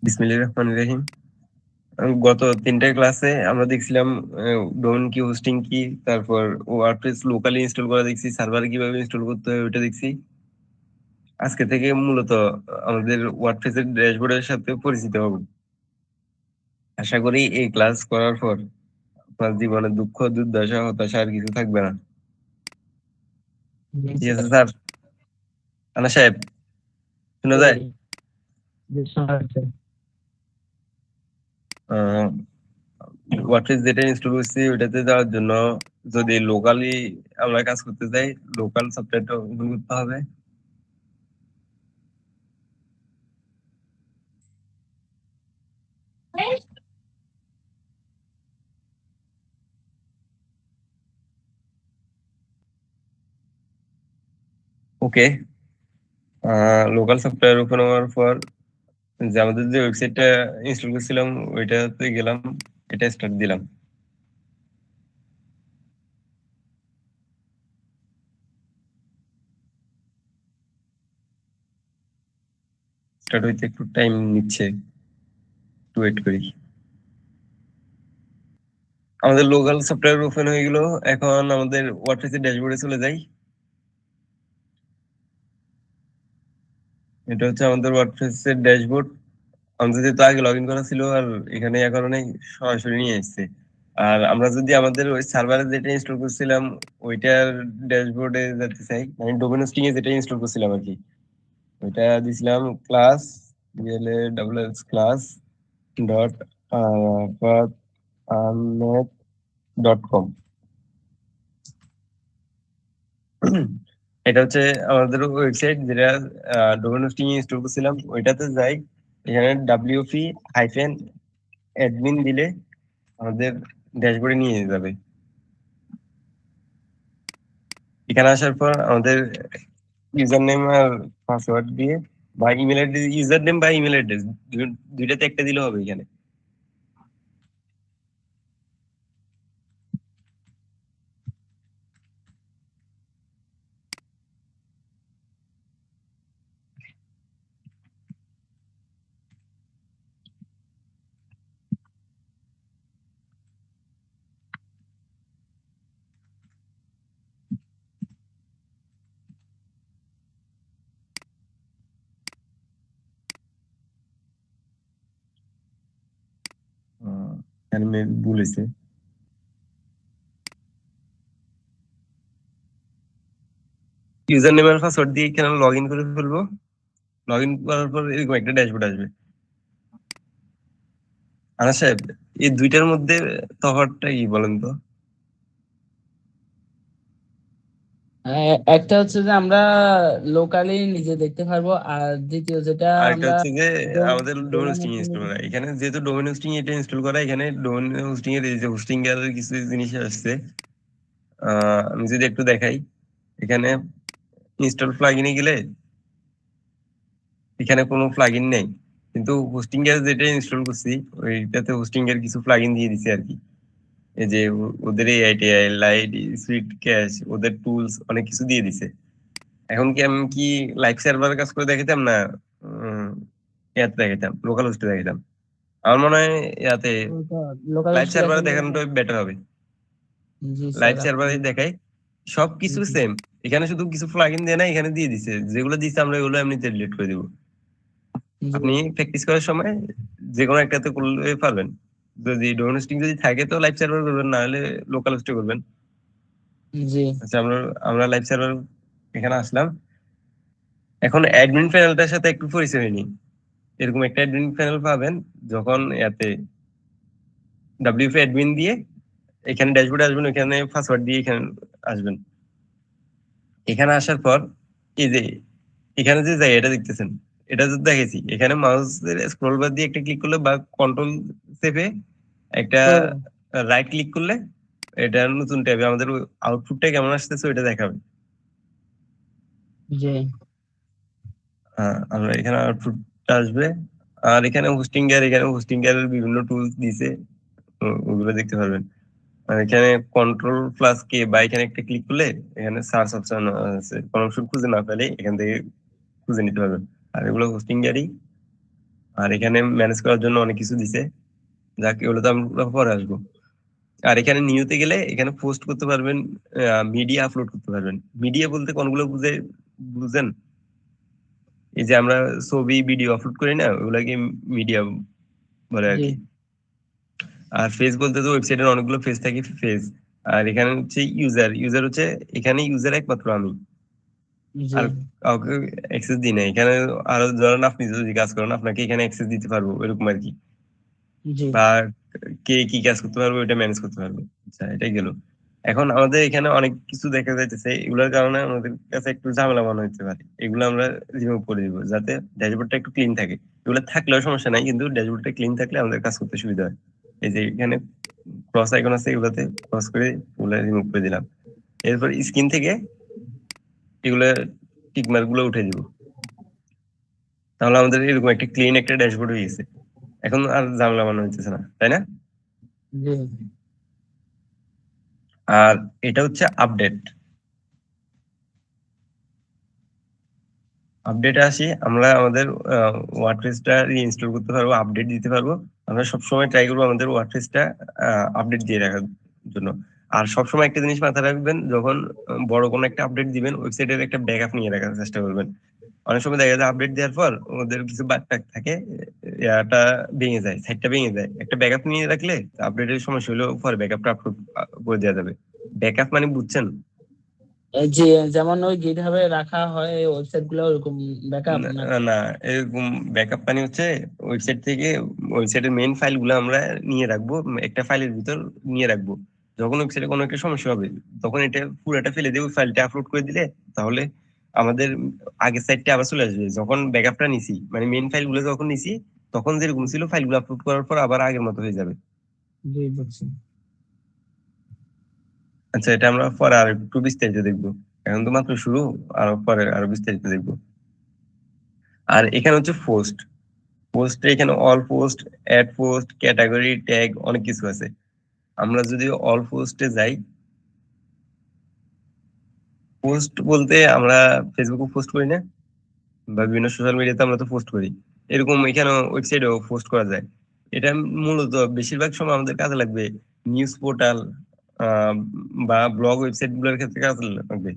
বিসমিল্লাহির রহমানির রহিম। গত ৩ টা ক্লাসে আমরা দেখছিলাম ডোমেন কি, হোস্টিং কি, তারপর ওয়ার্ডপ্রেস লোকালি ইনস্টল করা দেখছি, সার্ভারে কিভাবে ইনস্টল করতে হয় ওইটা দেখছি। আজকে থেকে মূলত আমাদের ওয়ার্ডপ্রেসের ড্যাশবোর্ডের সাথে পরিচিত হব। আশা করি এই ক্লাস করার পর আপনার জীবনে দুঃখ, দুর্দশা, হতাশা আর কিছু থাকবে না। জি ঠিক আছে স্যার। স্যার? আনা সাহেব, শোনা যায়? জি, জি শোনা যাচ্ছে। ওয়ার্ডপ্রেস যেটা ইনস্টল করছি ওইটাতে যাওয়ার জন্য যদি লোকালি আমরা কাজ করতে চাই, লোকাল সফটওয়্যারটা ওপেন করতে হবে। ওকে, লোকাল সফটওয়্যার ওপেন হওয়ার পর যে আমাদের যে ওয়েবসাইটটা ইনস্টল করছিলাম ওইটাতে গেলাম, এটা স্টার্ট দিলাম। স্টার্ট হইতে একটু টাইম নিচ্ছে, একটু ওয়েট করি। আমাদের লোকাল সফটওয়্যার ওপেন হয়ে গেল। এখন আমাদের ওয়ার্ডপ্রেসের ড্যাশবোর্ডে চলে যাই। এটা হচ্ছে আমাদের ওয়ার্ডপ্রেসের ড্যাশবোর্ড। আমাদের যেহেতু আগে লগ ইন করা ছিল আর এখানে এ কারণে সরাসরি নিয়ে এসছে। আর আমরা যদি আমাদের ওই সার্ভারে যেটা ইনস্টল করছিলাম ওইটার ড্যাশবোর্ডে যেতে চাই, মানে ডোমেন হোস্টিং এ যেটা ইনস্টল করছিলাম আর কি, ওইটা দিছিলাম class class dot dot com. এটা হচ্ছে আমাদের ওয়েবসাইট যেটা ডোমেন হোস্টিং ইনস্টল করছিলাম ওইটাতে যাই। এখানে ডাব্লিউপি হাইফেন অ্যাডমিন দিলে আমাদের ড্যাশবোর্ডে নিয়ে যাবে। এখানে আসার পর আমাদের ইউজার নেম আর পাসওয়ার্ড দিয়ে বা ইমেল অ্যাড্রেস, ইউজার নেম বা ইমেল অ্যাড্রেস দুইটাতে একটা দিলে হবে এখানে। এখানে ভুল হয়েছে। ইউজার নেম আর পাসওয়ার্ড দিয়ে এখানে লগ ইন করে ফেলবো। লগ ইন করার পর এরকম একটা ড্যাশবোর্ড আসবে। আনাস সাহেব, এই দুইটার মধ্যে তফাৎটা কি বলেন তো? একটা হচ্ছে যে আমরা লোকালি নিজে দেখতে পারবো, আর দ্বিতীয় যেটা আর একটা আমরা হচ্ছে যে আমাদের domain domain hosting hosting install করা। এখানে যেহেতু ডোমেন হোস্টিং এটা ইনস্টল করা, এখানে ডোমেন হোস্টিং এর এই যে হোস্টিং এর কিছু জিনিস আসছে। আমি যদি একটু দেখাই, এখানে ইনস্টল প্লাগইনে গেলে এখানে কোনো প্লাগইন নেই, কিন্তু হোস্টিং এর যেটা ইনস্টল করছি ওইটাতে হোস্টিং এর কিছু প্লাগইন দিয়ে দিছে আর কি। এই যে ওদের এআইটিআই লাইট সুইট ক্যাশ, ওদের টুলস অনেক কিছু দিয়ে দিছে। এখন কি আমি কি লাইভ সার্ভারের কাজ করে দেখাতাম না ইয়াতে দেখাতাম, লোকাল হোস্টে দেখাতাম? আমার মনে হয় ইয়াতে লোকাল লাইভ হোস্টে সার্ভারে দেখালে। দেখানোটা বেটার হবে। জি লাইভ স্যার, আপনি। সার্ভারে দেখাই সবকিছু জি, সেম। এখানে শুধু কিছু প্লাগইন দেয় না, এখানে দিয়ে দিছে। যেগুলো দিছে আমরা এগুলো এমনিতে ডিলিট করে দিব। জি, আপনি প্র্যাকটিস করার সময় যে কোনো একটাতে করলে পারবেন। যদি ডোমেন হোস্টিং যদি থাকে তো লাইভ সার্ভার করবেন, না হলে লোকাল হোস্টে করবেন। জি, আচ্ছা, আমরা আমরা লাইভ সার্ভার এখানে আসলাম। এখন অ্যাডমিন প্যানেলটার সাথে একটু পরিচয় হয়নি। এরকম একটা অ্যাডমিন প্যানেল পাবেন যখন এতে ডাব্লিউপি অ্যাডমিন দিয়ে এখানে ড্যাশবোর্ডে আসবেন, এখানে পাসওয়ার্ড দিয়ে এখানে আসবেন। এখানে আসার পর এই যে এখানে যে জায়গাটা দেখতেছেন, এটা যদি দেখেছি এখানে মাউসের স্ক্রল বার দিয়ে একটা ক্লিক করলে বা কন্ট্রোল চেপে একটা তো রাইট ক্লিক করলে এটা নতুন ট্যাবে আমাদের আউটপুটটা কেমন আসতেছে ওইটা দেখাবে। জি, আমরা এখানে আউটপুটটা আসবে। আর এখানে হোস্টিং এর বিভিন্ন টুলস দিছে, ওগুলো দেখতে পারবেন। আর এখানে কন্ট্রোল প্লাস কে বা এখানে একটা ক্লিক করলে এখানে সার্চ অপশন আছে, কোনো অপশন খুঁজে না পেলে এখান থেকে খুঁজে নিতে পারবেন। আর এগুলো হোস্টিং এরই। আর এখানে ম্যানেজ করার জন্য অনেক কিছু দিছে, যাক এগুলো তো আমরা পরে আসবো। আর এখানে নিউতে গেলে এখানে পোস্ট করতে পারবেন, মিডিয়া আপলোড করতে পারবেন। মিডিয়া বলতে কোনগুলো বুঝেন? এই যে আমরা ছবি ভিডিও আপলোড করি না, ওগুলাকে মিডিয়া বলে আর জি কি। আর ফেজ বলতে তো ওয়েবসাইটের অনেকগুলো ফেজ থাকে, ফেজ। আর এখানে হচ্ছে ইউজার হচ্ছে, এখানে ইউজার একমাত্র আমি, জি আর কাউকে অ্যাক্সেস দিই না এখানে। আরো ধরেন আপনি যদি কাজ করেন, আপনাকে এখানে অ্যাক্সেস দিতে পারবো, এরকম আর কি। জি বা কে কি কাজ করতে পারবে ওটা ম্যানেজ করতে পারবে। আচ্ছা, এটাই গেল। এখন আমাদের এখানে অনেক কিছু দেখা যাইতেছে, এগুলোর কারণে আমাদের কাছে একটু ঝামেলা মনে হতে পারে। এগুলো আমরা রিমুভ করে দিব, যাতে ড্যাশবোর্ডটা একটু ক্লিন থাকে। এগুলো থাকলেও সমস্যা নাই, কিন্তু ড্যাশবোর্ডটা ক্লিন থাকলে আমাদের কাজ করতে সুবিধা হয়। এই যে এখানে ক্রস আইকন আছে, এগুলোতে ক্রস করে এগুলো রিমুভ করে দিলাম। এরপর স্ক্রিন থেকে এগুলো টিকমার্ক গুলো উঠে দিব। তাহলে আমাদের এরকম একটা ক্লিন একটা ড্যাশবোর্ড হয়ে গেছে। এখন আর ঝামেলা মনে হইতেছে না, তাই না? জি আর এটা হচ্ছে আপডেট। আপডেটে আসি, আমরা আমাদের ওয়ার্ডপ্রেসটা রিইনস্টল করতে পারবো, আপডেট দিতে পারবো। আমরা সবসময় ট্রাই করবো আমাদের ওয়ার্ডপ্রেসটা আপডেট দিয়ে রাখার জন্য। আর সবসময় একটা জিনিস মাথায় রাখবেন, যখন বড় কোনো একটা আপডেট দিবেন, ওয়েবসাইটের একটা ব্যাকআপ নিয়ে রাখার চেষ্টা করবেন। অনেক সময় দেখা যায় আপডেট দেওয়ার পর ওদের কিছু বাগ টাগ থাকে, এটা ভেঙে যায়, সাইটটা ভেঙে যায়। একটা ব্যাকআপ নিয়ে রাখলে আপডেটের সমস্যা হলেও পরে ব্যাকআপটা আপলোড করে দেওয়া যাবে। ব্যাকআপ মানে বুঝছেন? জি, যেমন ওই গিটহাবে রাখা হয় ওয়েবসাইট গুলো ওরকম ব্যাকআপ না, না? না, এরকম ব্যাকআপ মানে হচ্ছে ওয়েবসাইট থেকে, ওয়েবসাইটের মেইন ফাইল গুলো আমরা নিয়ে রাখবো, একটা ফাইলের ভিতর নিয়ে রাখবো। যখন ওয়েবসাইটে কোনো একটা সমস্যা হবে, তখন এটা পুরোটা ফেলে দিয়ে ওই ফাইলটা আপলোড করে দিলে, তাহলে আমাদের আগের সাইটটা আবার চলে আসবে। যখন ব্যাকআপটা নিছি, মানে মেইন ফাইল গুলো যখন নিছি, তখন যেরকম ছিল ফাইলগুলো আপলোড করার পর আবার আগের মতো হয়ে যাবে। জি বুঝছি। আচ্ছা, এটা আমরা পরে আর একটু বিস্তারিত দেখবো। এখন তো মাত্র শুরু, আর পরে আরো বিস্তারিত দেখবো। আর এখানে হচ্ছে পোস্ট। পোস্টে এখানে all post, add post, category, tag, অনেক কিছু আছে। আমরা যদি অল পোস্টে যাই, পোস্ট বলতে আমরা ফেসবুকে পোস্ট করি না, বা বিভিন্ন সোশ্যাল মিডিয়াতে আমরা তো পোস্ট করি, এরকম এখানে ওয়েবসাইটেও পোস্ট করা যায়। এটা মূলত বেশিরভাগ সময় আমাদের কাজে লাগবে নিউজ পোর্টাল বা ব্লগ ওয়েবসাইট গুলোর ক্ষেত্রে কাজে লাগবে।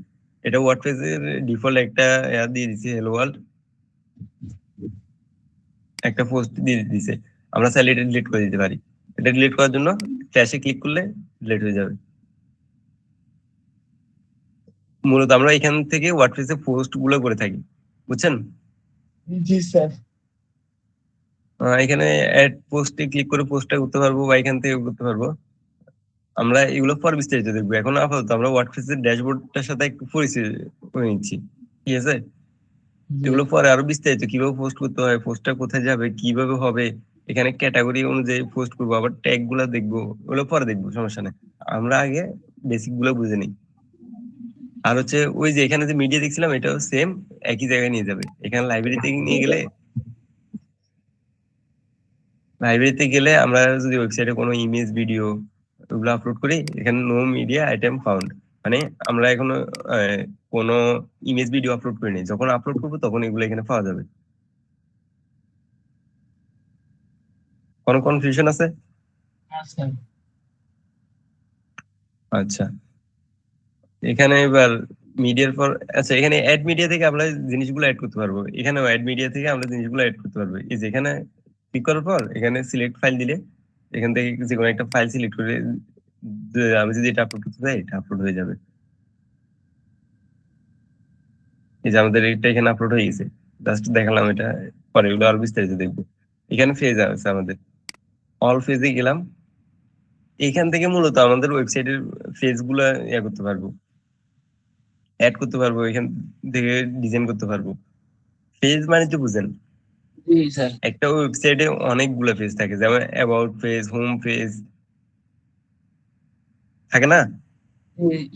এটা ওয়ার্ডপ্রেসের ডিফল্ট একটা দিয়ে দিচ্ছে, হ্যালো ওয়ার্ল্ড, একটা পোস্ট দিয়ে দিছে। আমরা চাইলে এটা ডিলিট করে দিতে পারি। এটা ডিলিট করার জন্য ফ্ল্যাশে ক্লিক করলে ডিলিট হয়ে যাবে। মূলত আমরা এখান থেকে ওয়ার্ডপ্রেসে পোস্ট গুলো করে থাকি, বুঝছেন? জি স্যার। এখানে অ্যাড পোস্টে ক্লিক করে পোস্টটা করতে পারবো, বা এখান থেকে করতে পারবো। আমরা এগুলো পর বিস্তারিত দেখবো। এখন আপাতত আমরা ওয়ার্ডপ্রেসের ড্যাশবোর্ডটার সাথে একটু পরিচয় করে নিচ্ছি, ঠিক আছে? জি এগুলো পরে আরো বিস্তারিত, কিভাবে পোস্ট করতে হয়, পোস্টটা কোথায় যাবে, কিভাবে হবে, এখানে ক্যাটাগরি অনুযায়ী পোস্ট করবো, আবার ট্যাগ গুলা দেখবো, ওগুলো পরে দেখবো, সমস্যা নেই। আমরা আগে বেসিক গুলো বুঝে নিই। আর হচ্ছে ওই যে এখানে যে মিডিয়া দেখছিলাম, এটাও সেম, একই জায়গায় নিয়ে যাবে। এখানে লাইব্রেরিতে নিয়ে গেলে, আমরা যদি ওয়েবসাইটে কোনো ইমেজ, ভিডিও ওগুলো আপলোড করি, এখানে নো মিডিয়া আইটেম ফাউন্ড, মানে আমরা এখনো আহ, কোনো ইমেজ, ভিডিও আপলোড করিনি। যখন আপলোড করবো তখন এগুলো এখানে পাওয়া যাবে। কোনো কনফিউশন আছে? আচ্ছা। আচ্ছা, এখানে এবার মিডিয়ার পর, আচ্ছা এখানে অ্যাড মিডিয়া থেকে আমরা জিনিসগুলো অ্যাড করতে পারবো। এখানে অ্যাড মিডিয়া থেকে আমরা জিনিসগুলো অ্যাড করতে পারবো। এই যে এখানে ক্লিক করার পর এখানে সিলেক্ট ফাইল দিলে, এখান থেকে যে কোনো একটা ফাইল সিলেক্ট করে আমি যদি এটা আপলোড করতে চাই, এটা আপলোড হয়ে যাবে। এই যে আমাদের এটা এখানে আপলোড হয়ে গেছে, জাস্ট দেখালাম এটা। পরে এগুলো আরো বিস্তারিত দেখবো। এখানে ফেজ আছে আমাদের, অল ফেজে গেলাম। এখান থেকে মূলত আমাদের ওয়েবসাইটের ফেজ গুলা করতে পারবো, অ্যাড করতে পারবো, এখান থেকে ডিজাইন করতে পারবো। পেজ মানে তো বুঝেন, জি স্যার। একটা ওয়েবসাইটে অনেকগুলো পেজ থাকে, যেমন অ্যাবাউট পেজ, হোম পেজ থাকে না,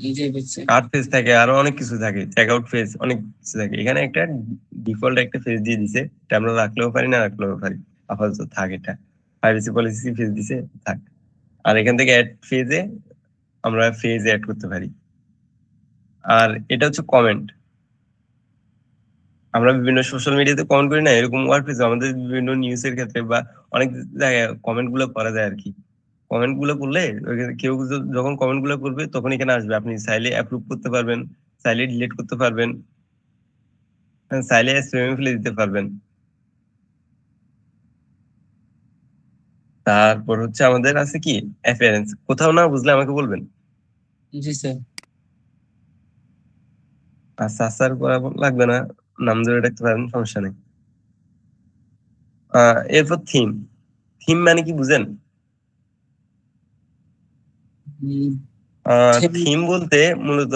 জি জি বুঝছি। কার্ড পেজ থাকে, আরো অনেক কিছু থাকে, চেক আউট পেজ, অনেক কিছু থাকে। এখানে একটা ডিফল্ট একটা পেজ দিয়ে দিছে, এটা আমরা রাখলেও পারি, না রাখলেও পারি, আপাতত থাক। এটা প্রাইভেসি পলিসি পেজ দিছে, থাক। আর এখান থেকে অ্যাড পেজে আমরা পেজ অ্যাড করতে পারি। আর এটা হচ্ছে কমেন্ট। আমরা বিভিন্ন সোশ্যাল মিডিয়াতে কমেন্ট করি না, এরকম ওয়ার্ডপ্রেসে আমাদের বিভিন্ন নিউজের ক্ষেত্রে বা অনেক জায়গায় কমেন্ট গুলো করা যায় আর কি। কমেন্ট গুলো করলে কেউ যখন কমেন্ট গুলো করবে তখন এখানে আসবে, আপনি চাইলে অ্যাপ্রুভ করতে পারবেন, চাইলে ডিলিট করতে পারবেন, চাইলে স্প্যামে ফেলে দিতে পারবেন। তারপর হচ্ছে আমাদের আছে কি অ্যাপিয়ারেন্স, কোথাও না বুঝলে আমাকে বলবেন। জি স্যার। আচ্ছা আচ্ছা করা লাগবে না, নাম ধরে রাখতে পারেন, সমস্যা নেই। এরপর থিম, থিম মানে কি বুঝেন? থিম বলতে মূলত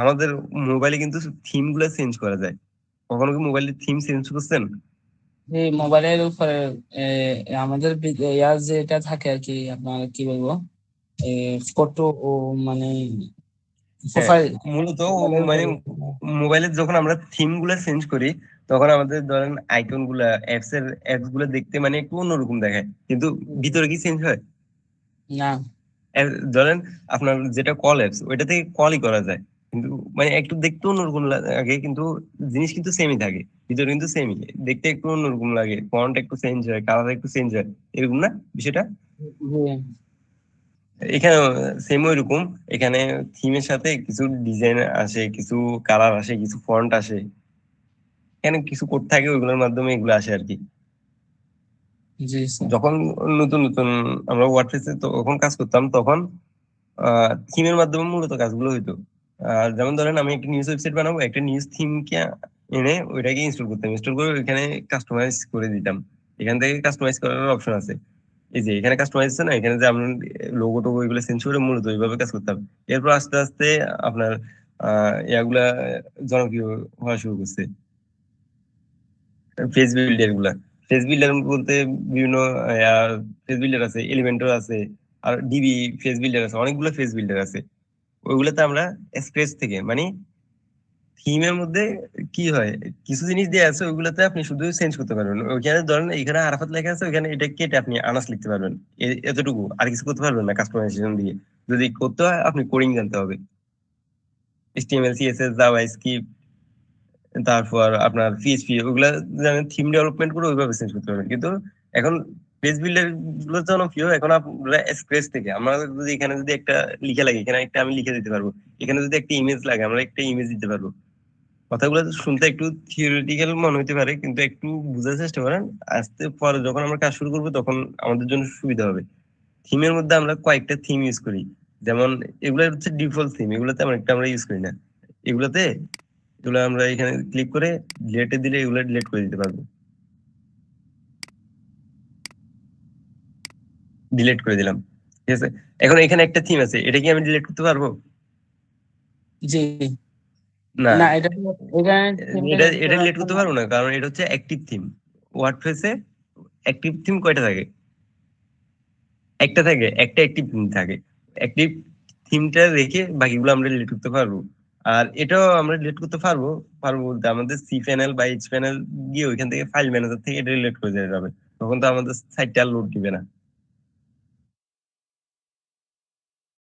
আমাদের মোবাইলে কিন্তু থিম গুলো চেঞ্জ করা যায়। কখনো কি মোবাইলে থিম চেঞ্জ করছেন? এই মোবাইলের উপরে আমাদের ইয়ার যেটা থাকে আর কি, আপনার কি বলবো, ফটো ও মানে হ্যাঁ, প্রোফাইল মূলত মোবাইলের মানে উপরে। মোবাইলে যখন আমরা থিম গুলা চেঞ্জ করি তখন আমাদের ধরেন আইকন গুলা অ্যাপস গুলা দেখতে মানে একটু অন্যরকম দেখায়, কিন্তু ভিতরে কি চেঞ্জ হয়? না। ধরেন আপনার যেটা কল অ্যাপস ওইটা থেকে কলই করা যায়, কিন্তু মানে একটু দেখতে অন্যরকম লাগে, কিন্তু জিনিস কিন্তু সেমই থাকে, ভিতরে কিন্তু সেমই, দেখতে একটু অন্যরকম লাগে, ফন্ট একটু চেঞ্জ হয়, কালার একটু চেঞ্জ হয়, এরকম না বিষয়টা? জি এখানে সেম ওইরকম, এখানে থিমের সাথে কিছু ডিজাইন আসে, কিছু কালার আসে, কিছু ফন্ট আসে, এখানে কিছু কোড থাকে ওইগুলোর মাধ্যমে এগুলো আসে আর কি। জি স্যার। যখন নতুন নতুন আমরা ওয়ার্ডপ্রেসে তখন কাজ করতাম, তখন থিমের মাধ্যমে মূলত কাজগুলো হইতো। যেমন ধরেন আমি একটা নিউজ ওয়েবসাইট বানাবো, একটা নিউজ থিমকে এনে ওইটাকে ইনস্টল করতাম, ইনস্টল করে ওইখানে কাস্টমাইজ করে দিতাম। এখান থেকে কাস্টমাইজ করার অপশন আছে, এই যে এখানে কাস্টমাইজ আছে না, এখানে যে আমরা লোগো টোগো এগুলো চেঞ্জ করে মূলত ওইভাবে কাজ করতাম। এরপর আস্তে আস্তে আপনার ইয়াগুলা জনপ্রিয় হওয়া শুরু করছে, ফেস বিল্ডার গুলা। ফেস বিল্ডার বলতে বিভিন্ন ফেস বিল্ডার আছে, এলিমেন্টর আছে, আর ডিবি ফেস বিল্ডার আছে, অনেকগুলো ফেস বিল্ডার আছে। ওইগুলোতে আমরা স্ক্র্যাচ থেকে মানে থিমের মধ্যে কি হয়, কিছু জিনিস দিয়ে আছে ওইগুলোতে আপনি শুধু চেঞ্জ করতে পারবেন। ওইখানে ধরেন এখানে আরাফাত লেখা আছে, ওইখানে এটা কেটে আপনি আনাস লিখতে পারবেন, এতটুকু, আর কিছু করতে পারবেন না কাস্টমাইজেশন দিয়ে। যদি করতে হয় আপনি কোডিং জানতে হবে, এইচটিএমএল সিএসএস জাভাস্ক্রিপ্ট, তারপর আপনার পিএইচপি, ওগুলা জানেন, থিম ডেভেলপমেন্ট করে ওইভাবে চেঞ্জ করতে পারবেন। কিন্তু এখন পেজ বিল্ডার গুলো জনপ্রিয়, এখন আপনারা স্ক্র্যাচ থেকে আমরা যদি এখানে যদি একটা লিখে লাগে, এখানে একটা আমি লিখে দিতে পারবো, এখানে যদি একটা ইমেজ লাগে আমরা একটা ইমেজ দিতে পারবো। কথাগুলো শুনতে একটু থিওরিটিক্যাল মনে হতে পারে, কিন্তু একটু বোঝার চেষ্টা করেন, আস্তে পরে যখন আমরা কাজ শুরু করবো তখন আমাদের জন্য সুবিধা হবে। থিমের মধ্যে আমরা কয়েকটা থিম ইউজ করি, যেমন এগুলো হচ্ছে ডিফল্ট থিম, এগুলোতে আমরা ইউজ করি না। এগুলোতে এগুলো আমরা এখানে ক্লিক করে ডিলেটে দিলে এগুলো ডিলিট করে দিতে পারবো। ডিলিট করে দিলাম, ঠিক আছে। এখন এখানে একটা থিম আছে, এটা কি আমি ডিলিট করতে পারবো? জি। না, না, এটা এখানে থিমটা এটা চেঞ্জ এটা করা ডিলিট যাচ্ছে করতে না। পারবো না, কারণ এটা হচ্ছে অ্যাক্টিভ থিম। ওয়ার্ডপ্রেসে অ্যাক্টিভ থিম কয়টা থাকে? একটা থাকে, একটা অ্যাক্টিভ থিম থাকে। অ্যাক্টিভ থিমটা রেখে বাকিগুলো আমরা ডিলিট করতে পারবো। আর এটাও আমরা ডিলিট করতে পারবো, পারবো বলতে আমাদের সি প্যানেল বা এইচ প্যানেল গিয়ে ওইখান থেকে ফাইল ম্যানেজার থেকে এটা ডিলিট করে দেওয়া যাবে, তখন তো আমাদের সাইটটা আর লোড দিবে না।